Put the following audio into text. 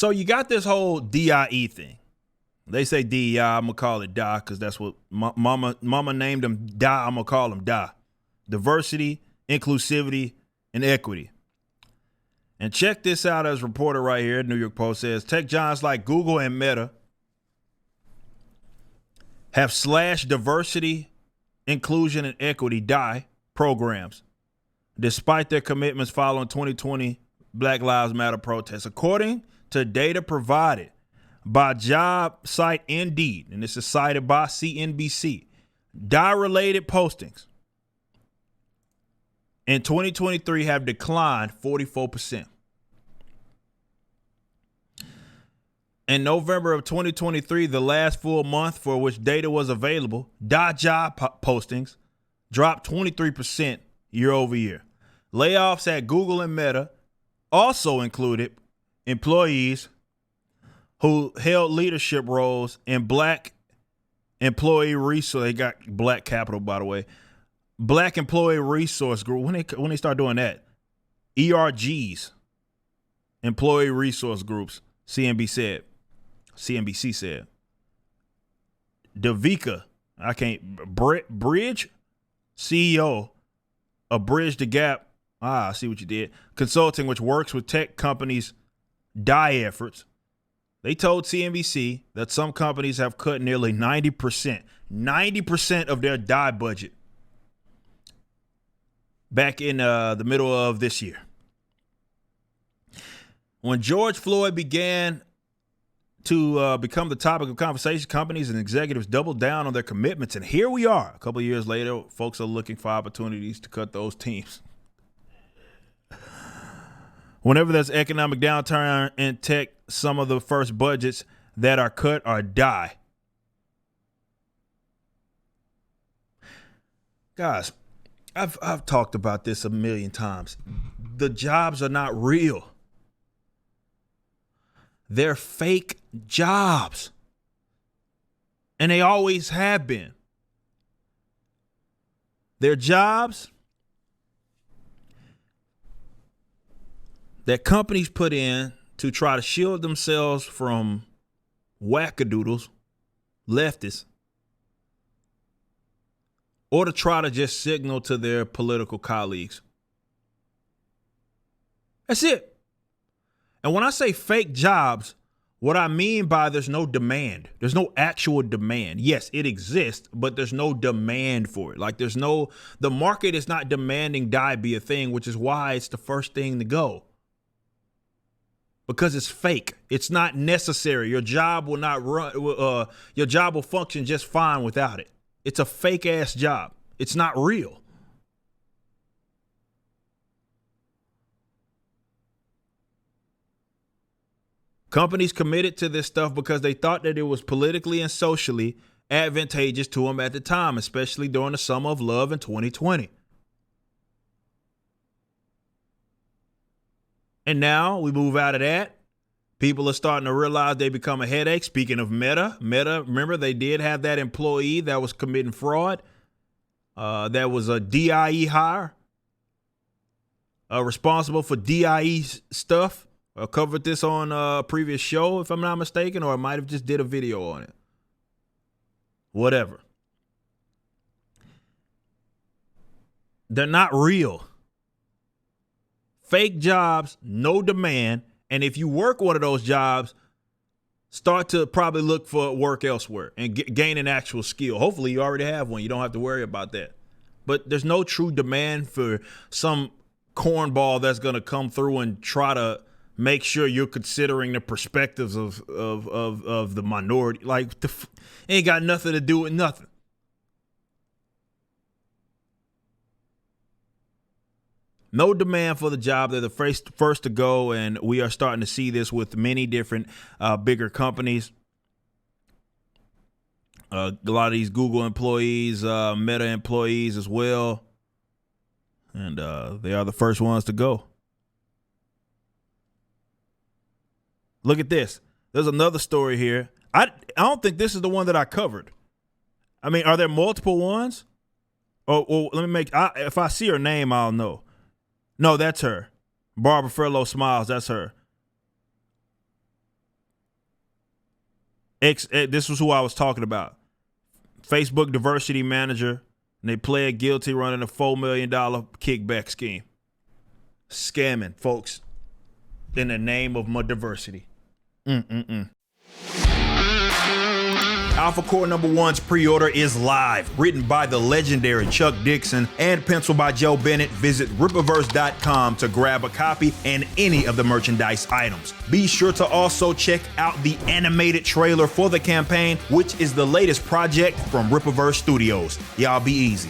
So you got this whole DIE thing. They say DEI, I'm going to call it DI because that's what mama named them DI. I'm going to call them DI. Diversity, inclusivity, and equity. And check this out as reported right here. New York Post says tech giants like Google and Meta have slashed diversity, inclusion, and equity DI programs despite their commitments following 2020 Black Lives Matter protests. According to data provided by job site Indeed, and this is cited by CNBC, DI-related postings in 2023 have declined 44%. In November of 2023, the last full month for which data was available, DI job postings dropped 23% year over year. Layoffs at Google and Meta also included employees who held leadership roles in Black employee resource. They got Black capital, by the way. Black employee resource group. When they start doing that, ERGs, employee resource groups. CNBC said. Davika, Bridge, CEO of Bridge the Gap. I see what you did. Consulting, which works with tech companies' DI efforts. They told CNBC that some companies have cut nearly 90% of their DI budget back in the middle of this year. When George Floyd began to become the topic of conversation, companies and executives doubled down on their commitments. And here we are. A couple of years later, folks are looking for opportunities to cut those teams. Whenever there's economic downturn in tech, some of the first budgets that are cut are DI. Guys, I've talked about this a million times. The jobs are not real. They're fake jobs. And they always have been. They're jobs that companies put in to try to shield themselves from wackadoodles, leftists, or to try to just signal to their political colleagues. That's it. And when I say fake jobs, what I mean by there's no demand. There's no actual demand. Yes, it exists, but there's no demand for it. Like the market is not demanding DI be a thing, which is why it's the first thing to go. Because it's fake. It's not necessary. Your job will not run. Your job will function just fine without it. It's a fake ass job. It's not real. Companies committed to this stuff because they thought that it was politically and socially advantageous to them at the time, especially during the summer of love in 2020. And now we move out of that. People are starting to realize they become a headache. Speaking of Meta, remember they did have that employee that was committing fraud. That was a DIE hire. Responsible for DIE stuff. I covered this on a previous show, if I'm not mistaken, or I might have just did a video on it. Whatever. They're not real. Fake jobs, no demand. And if you work one of those jobs, start to probably look for work elsewhere and gain an actual skill. Hopefully you already have one. You don't have to worry about that. But there's no true demand for some cornball that's going to come through and try to make sure you're considering the perspectives of the minority. Like, ain't got nothing to do with nothing. No demand for the job. They're the first to go, and we are starting to see this with many different bigger companies. A lot of these Google employees, Meta employees as well. And they are the first ones to go. Look at this. There's another story here. I don't think this is the one that I covered. I mean, are there multiple ones? Oh, let me if I see her name, I'll know. No, that's her. Barbara Furlow-Smiles, that's her. This was who I was talking about. Facebook diversity manager, and they pled guilty running a $4 million kickback scheme. Scamming, folks, in the name of my diversity. Alpha Core #1's pre-order is live. Written by the legendary Chuck Dixon and penciled by Joe Bennett. Visit Rippaverse.com to grab a copy and any of the merchandise items. Be sure to also check out the animated trailer for the campaign, which is the latest project from Rippaverse Studios. Y'all be easy.